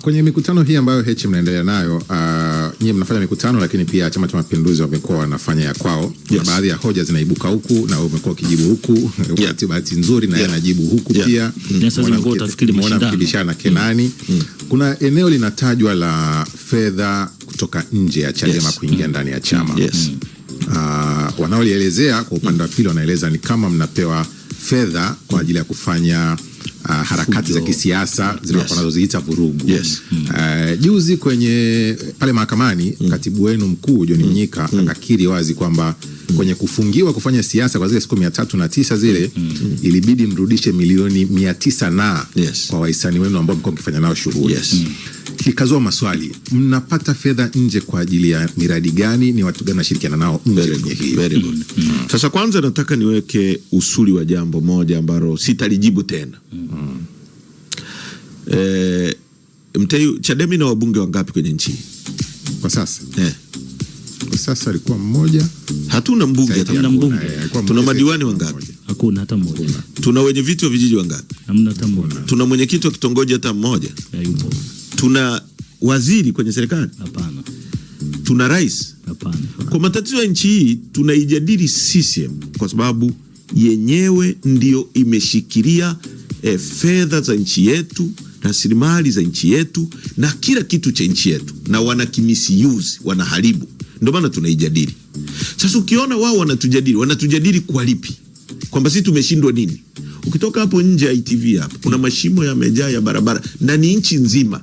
Kwenye mikutano hii ambayo Heche mnaendelea nayo, nyinyi mnafanya mikutano, lakini pia Chama cha Mapinduzi wamekuwa wanafanya ya kwao. Yes. Na baadhi ya hoja zinaibuka huku na umekuwa ukijibu huku. Yeah. Bahati nzuri na yeye anajibu huku. Yeah. Pia. Mwana mkilishana Kenani. Kuna eneo linatajwa la fedha kutoka nje ya Chadema kuingia ndani ya chama. Yes. Wanaolielezea kwa upande wa pili wanaeleza ni kama mnapewa fedha kwa ajili ya kufanya harakati za kisiasa zile wanazoziita vurugu. Yes. Juzi kwenye pale mahakamani katibu wenu mkuu John Mnyika akakiri wazi kwamba kwenye kufungiwa kufanya siasa kwa zile siku 309 zile ilibidi mrudishe milioni 900 na kwa wahisani wenu ambao mko mkifanya nao shughuli. Yes. Kikazua maswali, mnapata fedha nje kwa ajili ya miradi gani? Ni watu gani nashirikiana nao nje kwenye hii? Very good. Sasa kwanza nataka niweke usuli wa jambo moja ambalo sitalijibu tena. Mtei, Chadema ina wabunge wangapi kwenye nchi kwa sasa? Kwa sasa alikuwa mmoja. Hatuna mbunge, hatuna mbunge. Tuna madiwani wangapi? Hakuna hata mmoja. Tuna wenye viti wa vijiji wangapi? Hamna hata mmoja. Tuna mwenyekiti wa kitongoji hata mmoja? Hayupo. Tuna waziri kwenye serikali? Hapana. Tuna rais? Hapana. Kwa matatizo ya nchi hii tunaijadili CCM kwa sababu yenyewe ndio imeshikilia fedha za nchi yetu, rasilimali za nchi yetu na kila kitu cha nchi yetu, na wanakimisiuse, wanaharibu. Ndio maana tunaijadili. Sasa ukiona wao wanatujadili kwa lipi? Kwamba sisi tumeshindwa nini? Ukitoka hapo nje ya ITV hapa kuna mashimo yamejaa ya barabara na ni nchi nzima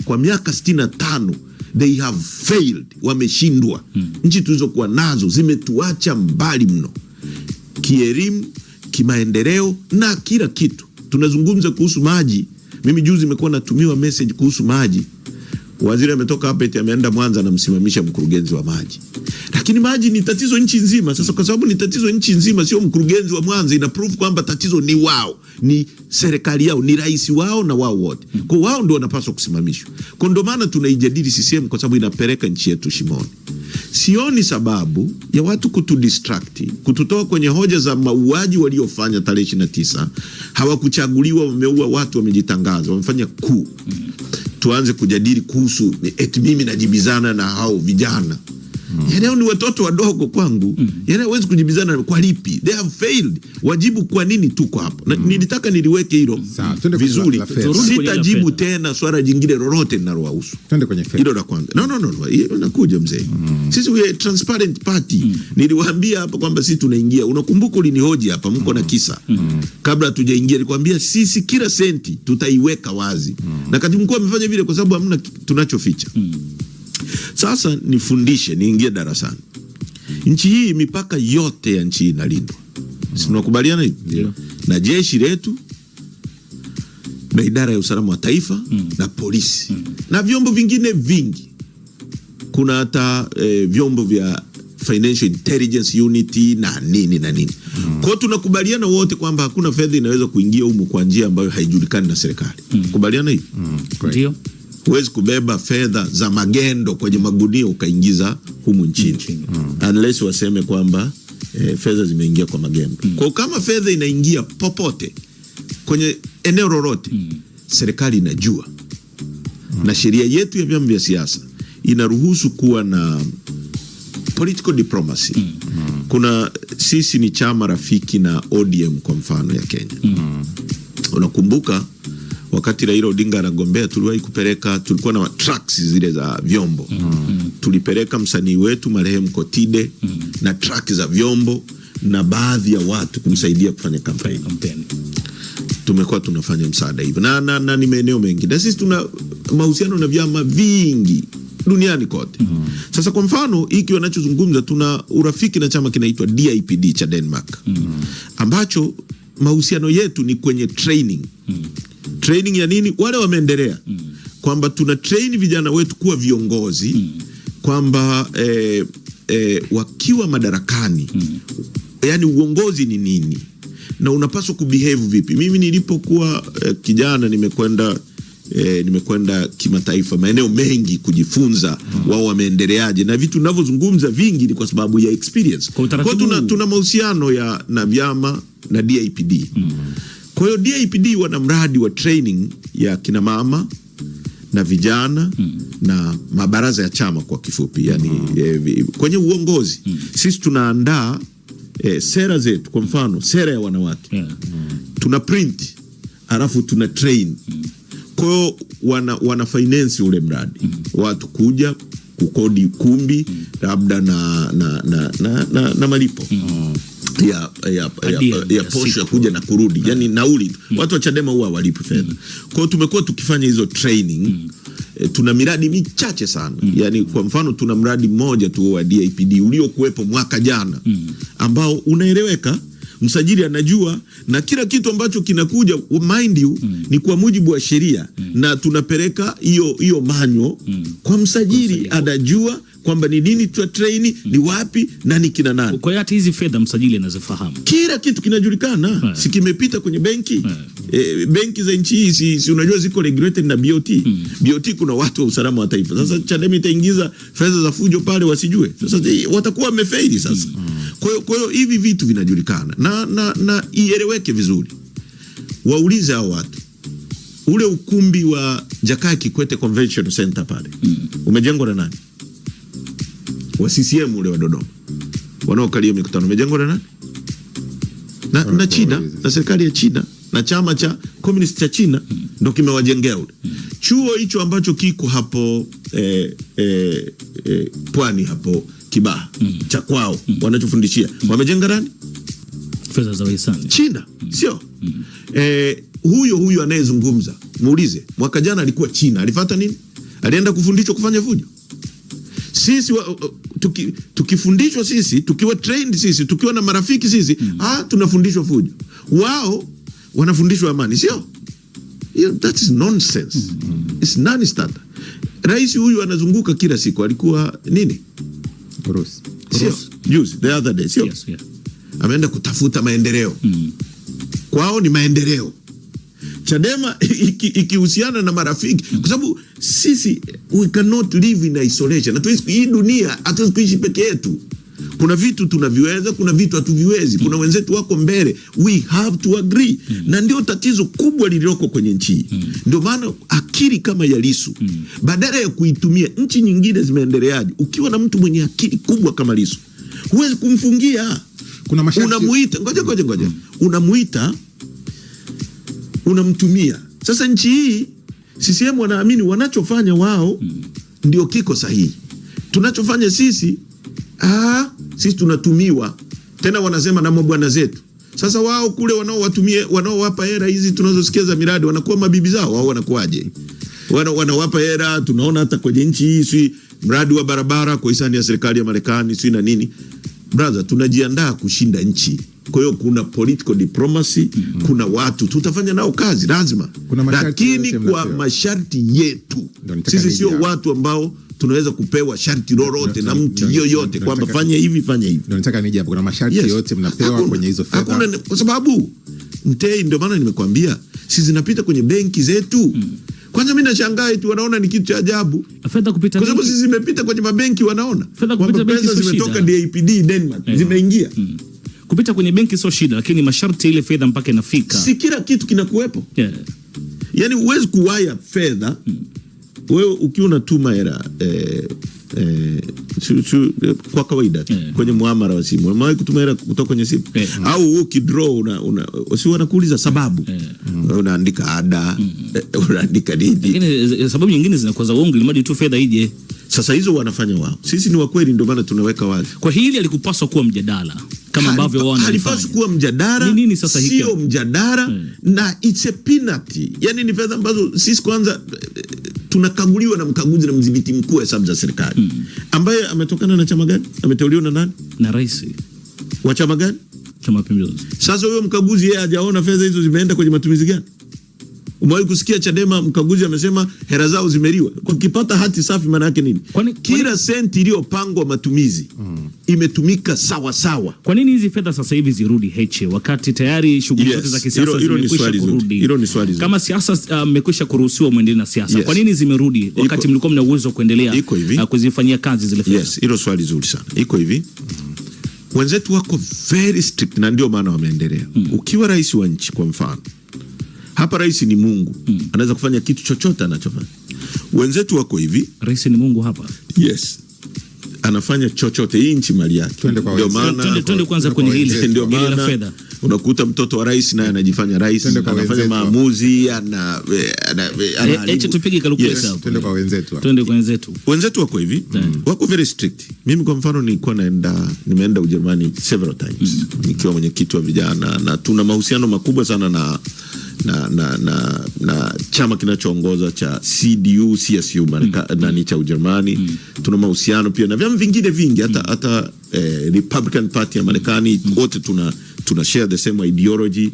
kwa miaka 65 they have failed, wameshindwa. Nchi tulizokuwa nazo zimetuacha mbali mno, kielimu, kimaendeleo na kila kitu. Tunazungumza kuhusu maji. Mimi juzi nimekuwa natumiwa message kuhusu maji. Waziri ametoka hapa eti ameenda Mwanza na msimamisha mkurugenzi wa maji. Lakini maji ni tatizo nchi nzima. Sasa kwa sababu ni tatizo nchi nzima, sio mkurugenzi wa Mwanza, ina prove kwamba tatizo ni wao, ni serikali yao, ni rais wao na wao wote. Kwa wao ndio wanapaswa kusimamishwa. Kwa ndio maana tunaijadili CCM kwa sababu inapeleka nchi yetu shimoni. Sioni sababu ya watu kutudistract, kututoa kwenye hoja za mauaji waliofanya tarehe 29. Hawakuchaguliwa, wameua watu, wamejitangaza, wamefanya coup. Tuanze kujadili kuhusu eti mimi najibizana na hao vijana. Yale ni watoto wadogo kwangu. Yale hawezi kujibizana kwa lipi? They have failed. Wajibu kwa nini tuko hapa? Nilitaka niliweke hilo vizuri. Sitajibu tena swala jingine lolote linalowahusu. Twende kwenye fedha. Hilo la kwanza. No. Hiyo nakuja mzee. Sisi we transparent party. Niliwaambia hapa kwamba sisi tunaingia. Unakumbuka ulinihoji hapa mko na kisa. Kabla hatujaingia nilikwambia sisi kila senti tutaiweka wazi. Na katibu mkuu amefanya vile kwa sababu hamna tunachoficha. Sasa nifundishe, niingie darasani. Nchi hii mipaka yote ya nchi inalindwa. Si tunakubaliana hivi? Yeah. Na jeshi letu na idara ya usalama wa taifa na polisi na vyombo vingine vingi. Kuna hata vyombo vya financial intelligence unity na nini na nini. Kwa tunakubaliana wote kwamba hakuna fedha inaweza kuingia humu kwa njia ambayo haijulikani na serikali. Kubaliana hivi? Ndio. Huwezi kubeba fedha za magendo kwenye magunia ukaingiza humu nchini. Unless waseme kwamba fedha zimeingia kwa magendo. Kwa kama fedha inaingia popote kwenye eneo lolote, serikali inajua. Na sheria yetu ya vyama vya siasa inaruhusu kuwa na political diplomacy. Kuna sisi ni chama rafiki na ODM kwa mfano ya Kenya. Unakumbuka wakati Raila Odinga anagombea tuliwahi kupeleka, tulikuwa na trucks zile za vyombo. Tulipeleka msanii wetu marehemu Kotide na trucks za vyombo na baadhi ya watu kumsaidia kufanya kampeni. Tumekuwa tunafanya msaada hivyo. Na ni maeneo mengi. Na sisi tuna mahusiano na vyama vingi duniani kote. Sasa kwa mfano hiki wanachozungumza, tuna urafiki na chama kinaitwa DIPD cha Denmark. Ambacho mahusiano yetu ni kwenye training. Training ya nini? Wale wameendelea. Kwamba tuna train vijana wetu kuwa viongozi. Kwamba wakiwa madarakani, yani uongozi ni nini na unapaswa kubehave vipi. Mimi nilipokuwa kijana nimekwenda kimataifa, maeneo mengi kujifunza wao wameendeleaje, na vitu ninavyozungumza vingi ni kwa sababu ya experience. Kwa tuna mahusiano na vyama na DIPD. Kwa hiyo DIPD wana mradi wa training ya kina mama na vijana na mabaraza ya chama kwa kifupi, yani kwenye uongozi sisi tunaandaa sera zetu. Kwa mfano sera ya wanawake tuna print alafu tuna train. Kwa hiyo wana finance ule mradi, watu kuja kukodi kumbi labda na malipo ya posho ya kuja na kurudi, yani nauli. Watu wa Chadema huwa walipi fedha. Kwa hiyo tumekuwa tukifanya hizo training. Tuna miradi michache sana. Yani kwa mfano tuna mradi mmoja tu wa DIPD uliokuwepo mwaka jana ambao unaeleweka, msajili anajua, na kila kitu ambacho kinakuja mind you ni kwa mujibu wa sheria, na tunapeleka hiyo manyo kwa msajili, anajua kwamba ni nini tuta train, ni wapi na ni kina nani. Kwa hiyo hata hizi fedha msajili anazifahamu, kila kitu kinajulikana. Si kimepita kwenye benki. Benki za nchi hii si unajua ziko regulated na BOT. BOT kuna watu wa usalama wa taifa. Sasa Chadema itaingiza fedha za fujo pale wasijue, sasa watakuwa wamefaili sasa. Kwa hiyo hivi vitu vinajulikana na ieleweke vizuri. Waulize hao watu, ule ukumbi wa Jakaya Kikwete Convention Center pale umejengwa na nani? Wa CCM ule wa Dodoma wanaokalia mikutano umejengwa na nani? Na China, na serikali ya China na chama cha Communist cha China ndio kimewajengea ule. Chuo hicho ambacho kiko hapo Pwani hapo Kibaha cha kwao wanachofundishia wamejenga nani? Fedha za wahisani China, sio? Huyo anayezungumza muulize, mwaka jana alikuwa China, alifuata nini? Alienda kufundishwa kufanya fujo? Sisi tukifundishwa sisi, tukiwa trained sisi, tukiwa na marafiki sisi, tunafundishwa fujo. Wao wanafundishwa amani, sio? That is nonsense. It's non-starter. Rais huyu anazunguka kila siku, alikuwa nini? Urusi. Sio? Juzi, the other day, sio? Yes, yeah. Ameenda kutafuta maendeleo. Kwao ni maendeleo. Chadema ikihusiana na marafiki, kwa sababu sisi we cannot live in isolation. Hii dunia hatuwezi kuishi peke yetu. Kuna vitu tunaviweza, kuna vitu hatuviwezi. Kuna wenzetu wako mbele. We have to agree. Na ndio tatizo kubwa lililoko kwenye nchi. Ndio maana akili kama ya Lissu, badala ya kuitumia, nchi nyingine zimeendeleaje? Ukiwa na mtu mwenye akili kubwa kama Lissu, huwezi kumfungia. Kuna masharti. Unamuita, ngoja. Unamuita, unamtumia. Sasa nchi hii CCM wanaamini wanachofanya wao ndio kiko sahihi. Tunachofanya sisi tunatumiwa. Tena wanasema na mabwana zetu. Sasa wao kule wanaowapa hela hizi tunazosikia za miradi wanakuwa mabibi zao, wao wanakuaje? Wanawapa hela, tunaona hata kwenye nchi hii si mradi wa barabara kwa hisani ya serikali ya Marekani si na nini. Brother, tunajiandaa kushinda nchi. Kwa hiyo kuna political diplomacy, kuna watu tutafanya nao kazi lazima. Lakini kwa masharti yetu. Sisi sio watu ambao tunaweza kupewa sharti lolote na mtu yoyote kwamba fanya hivi. Ndio nataka nije hapo, kuna masharti yote mnapewa kwenye hizo fedha. Hakuna, kwa sababu Mtei, ndio maana nimekuambia sisi zinapita kwenye benki zetu. Kwanza mimi nashangaa tu wanaona ni kitu cha ajabu. Fedha kupita, kwa sababu sisi zimepita kwenye mabenki, wanaona fedha kupita benki pesa zimetoka DIPD Denmark zimeingia. Kupita kwenye benki sio shida, lakini masharti ile fedha mpaka inafika. Si kila kitu kinakuwepo. Yani huwezi kuwaya fedha wewe ukiwa unatuma hela kwa kawaida kwenye muamala wa simu. Umewahi kutuma hela kutoka kwenye simu? Au ukidraw si wanakuuliza sababu. Unaandika ada, unaandika nini? Lakini sababu nyingine zinakuwa za uongo, limadi tu fedha ije. Sasa hizo wanafanya wao. Sisi ni wa kweli, ndio maana tunaweka wazi. Kwa hili alikupaswa kuwa mjadala kama ambavyo wao wanafanya. Halipaswi kuwa mjadala. Nini sasa hiki? Sio mjadala na it's a penalty. Yani ni fedha ambazo sisi kwanza tunakaguliwa na mkaguzi na mdhibiti mkuu wa hesabu za serikali. Ambaye ametokana na chama gani? Ameteuliwa na nani? Na rais. Wa chama gani? Chama Mapinduzi. Sasa huyo mkaguzi yeye hajaona fedha hizo zimeenda kwenye matumizi gani? Umewahi kusikia Chadema mkaguzi amesema hela zao zimeliwa? Ukipata hati safi maana yake nini? Kila senti iliyopangwa matumizi imetumika sawa sawa. Kwa nini hizi fedha sasa hivi zirudi Heche wakati tayari shughuli zote za kisiasa zimekwisha kurudi? Hilo ni swali zuri. Kama siasa mmekwisha kuruhusiwa muendelee na siasa, kwa nini zimerudi wakati mlikuwa mna uwezo kuendelea kuzifanyia kazi zile fedha? Yes, hilo swali zuri sana. Iko hivi. Wenzetu wako very strict na ndio maana wameendelea. Ukiwa rais wa nchi kwa mfano, Hapa rais ni Mungu. Anaweza kufanya kitu chochote anachofanya. Wenzetu wako hivi. Rais ni Mungu hapa. Yes. Anafanya chochote, hii nchi mali yake. Ndio maana twende kwanza kwenye hili. Ndio maana unakuta mtoto wa rais naye anajifanya rais, anafanya maamuzi, tupige calculation. Twende kwa wenzetu. Wenzetu wako hivi. Wako very strict. Mimi kwa mfano nilikuwa nimeenda Ujerumani several times. Nikiwa mwenyekiti wa vijana, na tuna mahusiano makubwa sana na chama kinachoongoza cha CDU CSU nani cha Ujerumani. Tuna mahusiano pia na vyama vingine vingi, hata Republican Party ya Marekani. Wote tuna share the same ideology.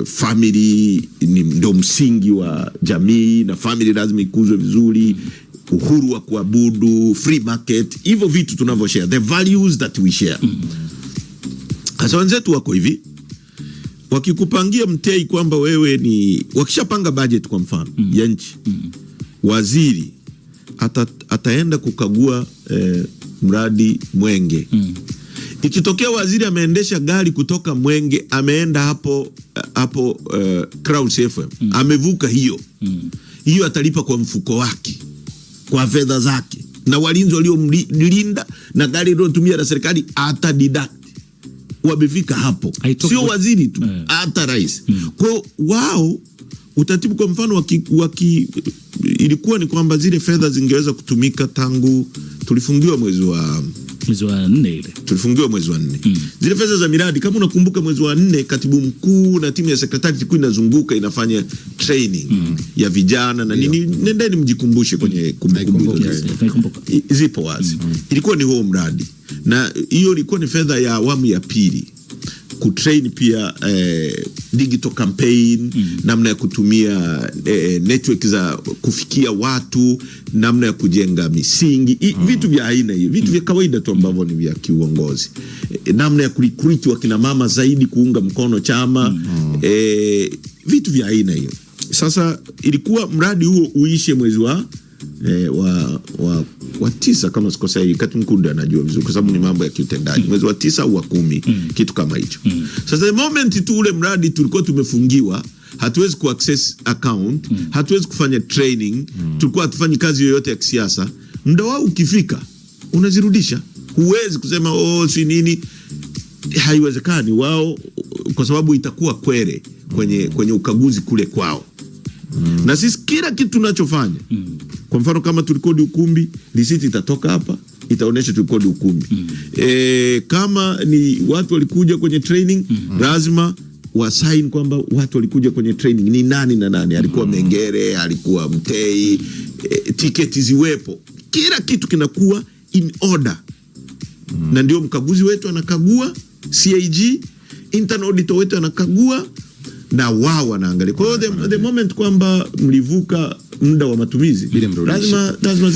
Family ni ndio msingi wa jamii, na family lazima ikuzwe vizuri, uhuru wa kuabudu, free market, hivyo vitu tunavyo share, the values that we share. Sasa wenzetu wako hivi, wakikupangia mtei kwamba wewe ni, wakishapanga budget kwa mfano ya nchi, waziri ataenda kukagua mradi Mwenge. Ikitokea waziri ameendesha gari kutoka Mwenge ameenda hapo Crown FM, amevuka hiyo atalipa kwa mfuko wake, kwa fedha zake, na walinzi waliomlinda na gari lilotumia la serikali atadidact. Wamefika hapo, sio waziri tu, hata rais. Kwa wao utaratibu kwa mfano ilikuwa ni kwamba zile fedha zingeweza kutumika tangu tulifungiwa mwezi wa 4 ile. Tulifungiwa mwezi wa 4. Zile fedha za miradi, kama unakumbuka, mwezi wa 4 katibu mkuu na timu ya sekretari kuu inazunguka inafanya training ya vijana na nini. Nendeni mjikumbushe kwenye kumbukumbu zipo wazi. Ilikuwa ni huo mradi, na hiyo ilikuwa ni fedha ya awamu ya pili, kutrain pia digital campaign, namna ya kutumia network za kufikia watu, namna ya kujenga misingi, vitu vya aina hiyo, vitu vya kawaida tu ambavyo ni vya kiuongozi, namna ya kurecruit wakina mama zaidi kuunga mkono chama, vitu vya aina hiyo. Sasa ilikuwa mradi huo uishe mwezi wa 9 kama sikosei, kati mkuu anajua vizuri kwa sababu ni mambo ya kiutendaji, mwezi wa 9 au wa 10, kitu kama hicho. Sasa the moment tu ule mradi tulikuwa tumefungiwa, hatuwezi kuaccess account, hatuwezi kufanya training, tulikuwa hatufanyi kazi yoyote ya kisiasa. Muda wao ukifika unazirudisha, huwezi kusema si nini, haiwezekani. Wao kwa sababu itakuwa kwere kwenye ukaguzi kule kwao. Na sisi kila kitu tunachofanya, kwa mfano kama tulikodi ukumbi, risiti itatoka hapa, itaonesha tulikodi ukumbi. Kama ni watu walikuja kwenye training, lazima wasign kwamba watu walikuja kwenye training ni nani na nani, alikuwa Mengere, alikuwa Mtei, tiketi ziwepo, kila kitu kinakuwa in order. Na ndio mkaguzi wetu anakagua, CAG internal auditor wetu anakagua, na wao wanaangalia. Kwa hiyo the moment kwamba mlivuka muda wa matumizi, lazima